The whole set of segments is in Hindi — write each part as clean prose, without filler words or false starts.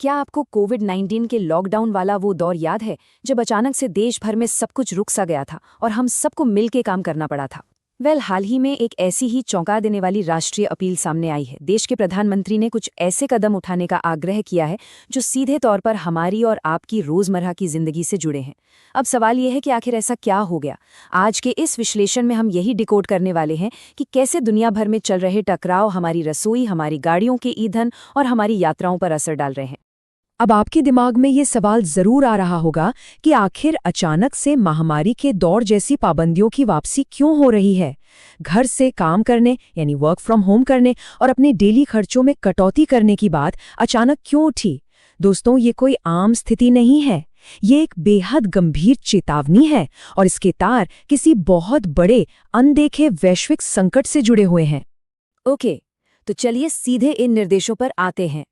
क्या आपको कोविड-19 के लॉकडाउन वाला वो दौर याद है जब अचानक से देश भर में सब कुछ रुक सा गया था और हम सबको मिलके काम करना पड़ा था? हाल ही में एक ऐसी ही चौंका देने वाली राष्ट्रीय अपील सामने आई है। देश के प्रधानमंत्री ने कुछ ऐसे कदम उठाने का आग्रह किया है जो सीधे तौर पर हमारी और आपकी रोजमर्रा की जिंदगी से जुड़े हैं। अब सवाल यह है कि आखिर ऐसा क्या हो गया? आज के इस विश्लेषण में हम यही डिकोड करने वाले हैं कि कैसे दुनिया भर में चल रहे टकराव हमारी रसोई, हमारी गाड़ियों के ईंधन और हमारी यात्राओं पर असर डाल रहे हैं। अब आपके दिमाग में ये सवाल जरूर आ रहा होगा कि आखिर अचानक से महामारी के दौर जैसी पाबंदियों की वापसी क्यों हो रही है। घर से काम करने यानी वर्क फ्रॉम होम करने और अपने डेली खर्चों में कटौती करने की बात अचानक क्यों उठी? दोस्तों, ये कोई आम स्थिति नहीं है। ये एक बेहद गंभीर चेतावनी है और इसके तार किसी बहुत बड़े अनदेखे वैश्विक संकट से जुड़े हुए हैं। ओके, तो चलिए सीधे इन निर्देशों पर आते हैं।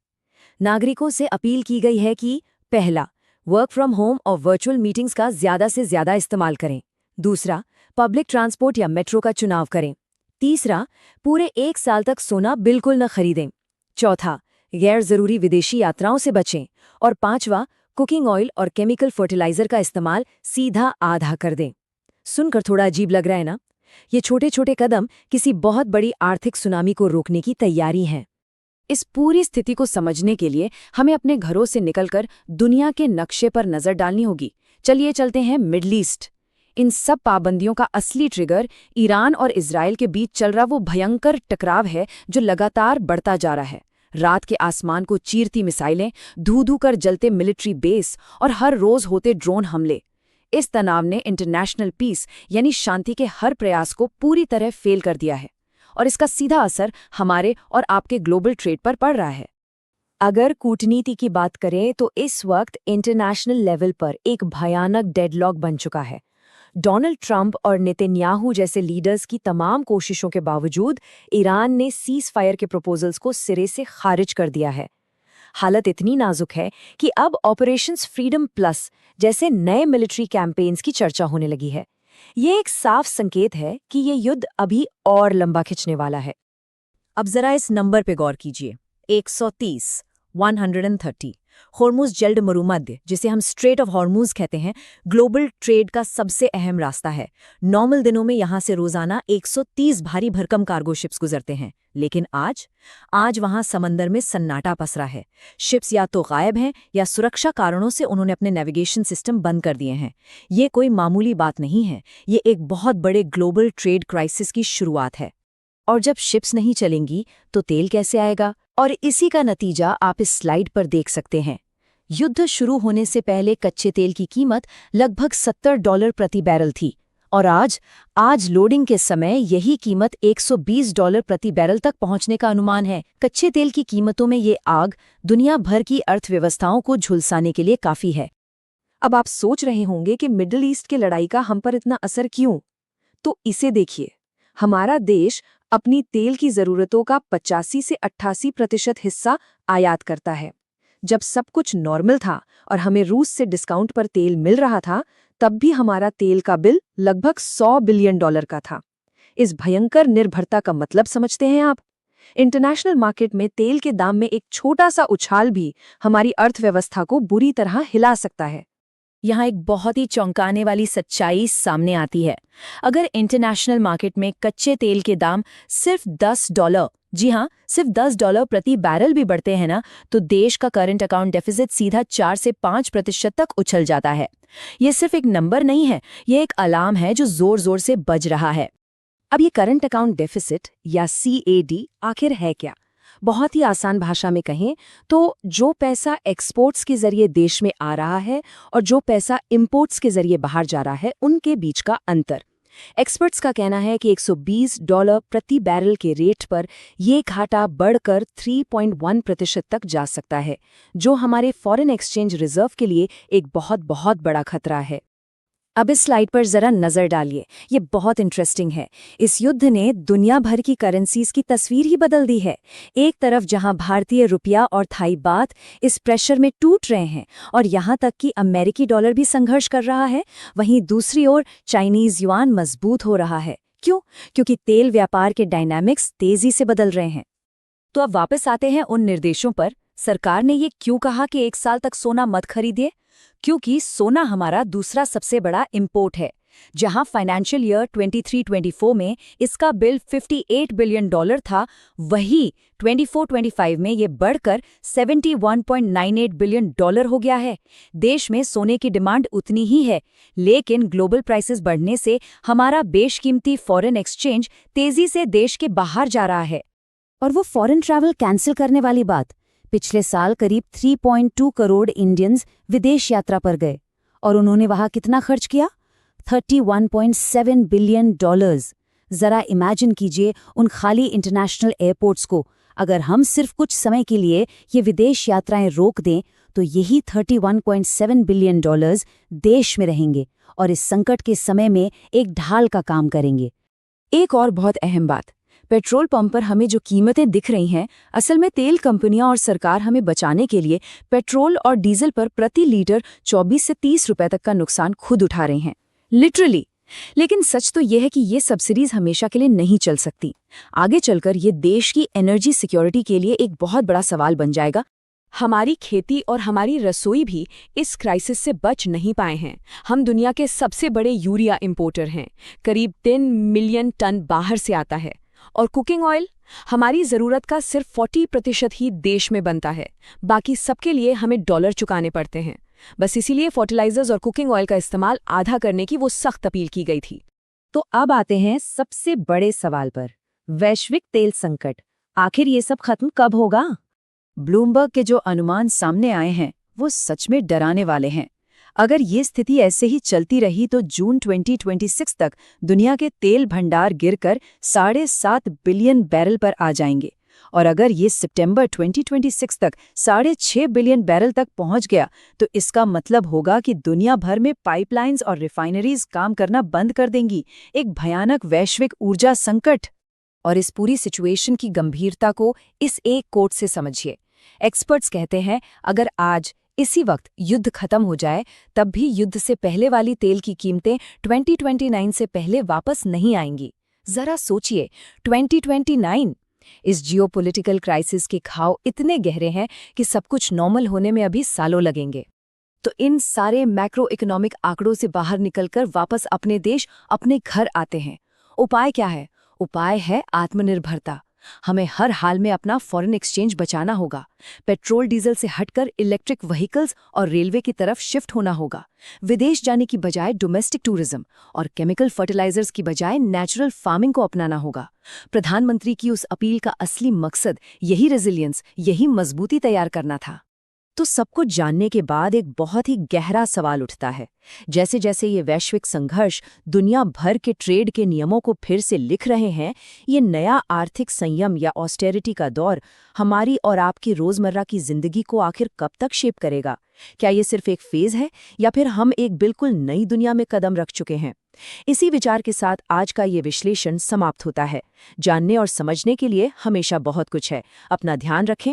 नागरिकों से अपील की गई है कि पहला, वर्क फ्रॉम होम और वर्चुअल मीटिंग्स का ज्यादा से ज्यादा इस्तेमाल करें। दूसरा, पब्लिक ट्रांसपोर्ट या मेट्रो का चुनाव करें। तीसरा, पूरे 1 साल तक सोना बिल्कुल न खरीदें। चौथा, गैर जरूरी विदेशी यात्राओं से बचें। और पांचवा, कुकिंग ऑयल और केमिकल फर्टिलाइजर का इस्तेमाल सीधा आधा कर दें। सुनकर थोड़ा अजीब लग रहा है ना? ये छोटे छोटे कदम किसी बहुत बड़ी आर्थिक सुनामी को रोकने की तैयारी हैं। इस पूरी स्थिति को समझने के लिए हमें अपने घरों से निकलकर दुनिया के नक्शे पर नजर डालनी होगी। चलिए चलते हैं मिडल ईस्ट। इन सब पाबंदियों का असली ट्रिगर ईरान और इजराइल के बीच चल रहा वो भयंकर टकराव है जो लगातार बढ़ता जा रहा है। रात के आसमान को चीरती मिसाइलें, धू-धू कर जलते मिलिट्री बेस और हर रोज होते ड्रोन हमले। इस तनाव ने इंटरनेशनल पीस यानी शांति के हर प्रयास को पूरी तरह फेल कर दिया है और इसका सीधा असर हमारे और आपके ग्लोबल ट्रेड पर पड़ रहा है। अगर कूटनीति की बात करें तो इस वक्त इंटरनेशनल लेवल पर एक भयानक डेडलॉक बन चुका है। डोनाल्ड ट्रंप और नेतन्याहू जैसे लीडर्स की तमाम कोशिशों के बावजूद ईरान ने सीज फायर के प्रपोजल्स को सिरे से खारिज कर दिया है। हालत इतनी नाजुक है कि अब ऑपरेशंस फ्रीडम प्लस जैसे नए मिलिट्री कैंपेन्स की चर्चा होने लगी है। ये एक साफ संकेत है कि ये युद्ध अभी और लंबा खिंचने वाला है। अब जरा इस नंबर पे गौर कीजिए, 130, 130। हॉर्मुज़ जल्द मरुमध्य, जिसे हम स्ट्रेट ऑफ हॉर्मुज़ कहते हैं, ग्लोबल ट्रेड का सबसे अहम रास्ता है। नॉर्मल दिनों में यहाँ से रोजाना 130 भारी भरकम कार्गो शिप्स गुजरते हैं, लेकिन आज वहाँ समंदर में सन्नाटा पसरा है। शिप्स या तो गायब हैं या सुरक्षा कारणों से उन्होंने अपने नेविगेशन सिस्टम बंद कर दिए हैं। ये कोई मामूली बात नहीं है, ये एक बहुत बड़े ग्लोबल ट्रेड क्राइसिस की शुरुआत है। और जब शिप्स नहीं चलेंगी तो तेल कैसे आएगा? और इसी का नतीजा आप इस स्लाइड पर देख सकते हैं। युद्ध शुरू होने से पहले कच्चे तेल की कीमत लगभग $70 प्रति बैरल थी और आज लोडिंग के समय यही कीमत $120 प्रति बैरल तक पहुंचने का अनुमान है। कच्चे तेल की कीमतों में ये आग दुनिया भर की अर्थव्यवस्थाओं को झुलसाने के लिए काफी है। अब आप सोच रहे होंगे कि मिडिल ईस्ट की लड़ाई का हम पर इतना असर क्यों? तो इसे देखिए, हमारा देश अपनी तेल की जरूरतों का 85 से 88% हिस्सा आयात करता है। जब सब कुछ नॉर्मल था और हमें रूस से डिस्काउंट पर तेल मिल रहा था, तब भी हमारा तेल का बिल लगभग $100 बिलियन का था। इस भयंकर निर्भरता का मतलब समझते हैं आप? इंटरनेशनल मार्केट में तेल के दाम में एक छोटा सा उछाल भी हमारी अर्थव्यवस्था को बुरी तरह हिला सकता है। यहाँ एक बहुत ही चौंकाने वाली सच्चाई सामने आती है। अगर इंटरनेशनल मार्केट में कच्चे तेल के दाम सिर्फ $10, जी हाँ, सिर्फ $10 प्रति बैरल भी बढ़ते हैं ना, तो देश का करंट अकाउंट डेफिसिट सीधा 4 से 5% तक उछल जाता है। ये सिर्फ एक नंबर नहीं है, ये एक अलार्म है जो जोर जोर से बज रहा है। अब ये करंट अकाउंट डेफिसिट या CAD आखिर है क्या? बहुत ही आसान भाषा में कहें तो जो पैसा एक्सपोर्ट्स के जरिए देश में आ रहा है और जो पैसा इंपोर्ट्स के जरिए बाहर जा रहा है, उनके बीच का अंतर। एक्सपर्ट्स का कहना है कि $120 प्रति बैरल के रेट पर यह घाटा बढ़कर 3.1% तक जा सकता है, जो हमारे फॉरेन एक्सचेंज रिजर्व के लिए एक बहुत बहुत बड़ा खतरा है। अब इस स्लाइड पर जरा नजर डालिए, ये बहुत इंटरेस्टिंग है। इस युद्ध ने दुनिया भर की करेंसीज की तस्वीर ही बदल दी है। एक तरफ जहां भारतीय रुपया और थाई बात इस प्रेशर में टूट रहे हैं और यहां तक कि अमेरिकी डॉलर भी संघर्ष कर रहा है, वहीं दूसरी ओर चाइनीज युआन मजबूत हो रहा है। क्यों? क्योंकि तेल व्यापार के डायनामिक्स तेजी से बदल रहे हैं। तो अब वापस आते हैं उन निर्देशों पर। सरकार ने ये क्यों कहा कि 1 साल तक सोना मत खरीदिए? क्योंकि सोना हमारा दूसरा सबसे बड़ा इंपोर्ट है। जहां फाइनेंशियल ईयर 23-24 में इसका बिल $58 बिलियन था, वही 24-25 में ये बढ़कर $71.98 बिलियन हो गया है। देश में सोने की डिमांड उतनी ही है, लेकिन ग्लोबल प्राइसेस बढ़ने से हमारा बेशकीमती फॉरेन एक्सचेंज तेजी से देश के बाहर जा रहा है। और वो फॉरेन ट्रैवल कैंसिल करने वाली बात, पिछले साल करीब 3.2 करोड़ इंडियंस विदेश यात्रा पर गए और उन्होंने वहां कितना खर्च किया? $31.7 बिलियन। जरा इमेजिन कीजिए उन खाली इंटरनेशनल एयरपोर्ट्स को। अगर हम सिर्फ कुछ समय के लिए ये विदेश यात्राएं रोक दें तो यही $31.7 बिलियन देश में रहेंगे और इस संकट के समय में एक ढाल का काम करेंगे। एक और बहुत अहम बात, पेट्रोल पंप पर हमें जो कीमतें दिख रही हैं, असल में तेल कंपनियां और सरकार हमें बचाने के लिए पेट्रोल और डीजल पर प्रति लीटर 24 से 30 रुपए तक का नुकसान खुद उठा रहे हैं, लिटरली। लेकिन सच तो यह है कि ये सब्सिडीज हमेशा के लिए नहीं चल सकती। आगे चलकर ये देश की एनर्जी सिक्योरिटी के लिए एक बहुत बड़ा सवाल बन जाएगा। हमारी खेती और हमारी रसोई भी इस क्राइसिस से बच नहीं पाए हैं। हम दुनिया के सबसे बड़े यूरिया इंपोर्टर हैं, करीब 10 मिलियन टन बाहर से आता है। और कुकिंग ऑयल, हमारी ज़रूरत का सिर्फ 40% ही देश में बनता है, बाकी सबके लिए हमें डॉलर चुकाने पड़ते हैं। बस इसीलिए फर्टिलाइजर्स और कुकिंग ऑयल का इस्तेमाल आधा करने की वो सख्त अपील की गई थी। तो अब आते हैं सबसे बड़े सवाल पर, वैश्विक तेल संकट। आखिर ये सब खत्म कब होगा? ब्लूमबर्ग के जो अनुमान सामने आए हैं वो सच में डराने वाले हैं। अगर ये स्थिति ऐसे ही चलती रही तो जून 2026 तक दुनिया के तेल भंडार गिरकर 7.5 बिलियन बैरल पर आ जाएंगे। और अगर ये सितंबर 2026 तक 6.5 बिलियन बैरल तक पहुंच गया तो इसका मतलब होगा कि दुनिया भर में पाइपलाइंस और रिफाइनरीज काम करना बंद कर देंगी। एक भयानक वैश्विक ऊर्जा संकट। और इस पूरी सिचुएशन की गंभीरता को इस एक कोट से समझिए। एक्सपर्ट्स कहते हैं अगर आज इसी वक्त युद्ध खत्म हो जाए तब भी युद्ध से पहले वाली तेल की कीमतें 2029 से पहले वापस नहीं आएंगी। जरा सोचिए, 2029। इस जियोपॉलिटिकल क्राइसिस के घाव इतने गहरे हैं कि सब कुछ नॉर्मल होने में अभी सालों लगेंगे। तो इन सारे मैक्रो इकोनॉमिक आंकड़ों से बाहर निकलकर वापस अपने देश, अपने घर आते हैं। उपाय क्या है? उपाय है आत्मनिर्भरता। हमें हर हाल में अपना फॉरेन एक्सचेंज बचाना होगा। पेट्रोल डीजल से हटकर इलेक्ट्रिक व्हीकल्स और रेलवे की तरफ शिफ्ट होना होगा। विदेश जाने की बजाय डोमेस्टिक टूरिज्म और केमिकल फर्टिलाइजर्स की बजाय नेचुरल फार्मिंग को अपनाना होगा। प्रधानमंत्री की उस अपील का असली मकसद यही रेजिलियंस, यही मजबूती तैयार करना था। तो सब कुछ जानने के बाद एक बहुत ही गहरा सवाल उठता है। जैसे जैसे ये वैश्विक संघर्ष दुनिया भर के ट्रेड के नियमों को फिर से लिख रहे हैं, ये नया आर्थिक संयम या ऑस्टेरिटी का दौर हमारी और आपकी रोजमर्रा की जिंदगी को आखिर कब तक शेप करेगा? क्या ये सिर्फ एक फेज है या फिर हम एक बिल्कुल नई दुनिया में कदम रख चुके हैं? इसी विचार के साथ आज का ये विश्लेषण समाप्त होता है। जानने और समझने के लिए हमेशा बहुत कुछ है। अपना ध्यान रखें